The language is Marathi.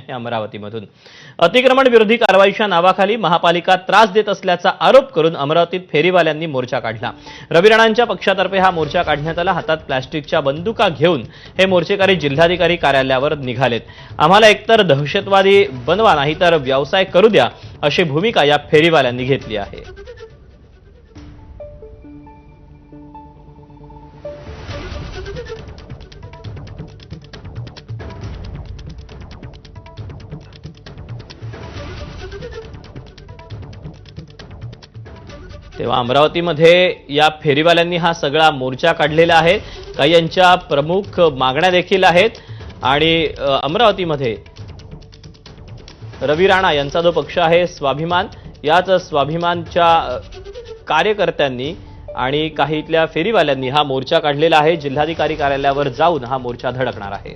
आहे अमरावतीमधून। अतिक्रमण विरोधी कारवाईच्या नावाखाली महापालिका त्रास देत असल्याचा आरोप करून अमरावतीत फेरीवाल्यांनी मोर्चा काढला। रवी राणांच्या पक्षातर्फे हा मोर्चा काढण्यात आला। हातात प्लास्टिकच्या बंदुका घेऊन हे मोर्चेकरी जिल्हाधिकारी कार्यालयावर निघालेत। आम्हाला एकतर दहशतवादी बनवा नाही तर व्यवसाय करू द्या अशी भूमिका या फेरीवाल्यांनी घेतली आहे। तेव्हा अमरावतीमध्ये या फेरीवाल्यांनी हा सगळा मोर्चा काढलेला आहे। काही यांच्या प्रमुख मागण्या देखील आहेत आणि अमरावतीमध्ये रवी राणा यांचा जो पक्ष आहे स्वाभिमान, याच स्वाभिमानच्या कार्यकर्त्यांनी आणि काही इथल्या फेरीवाल्यांनी हा मोर्चा काढलेला आहे। जिल्हाधिकारी कार्यालयावर जाऊन हा मोर्चा धडकणार आहे।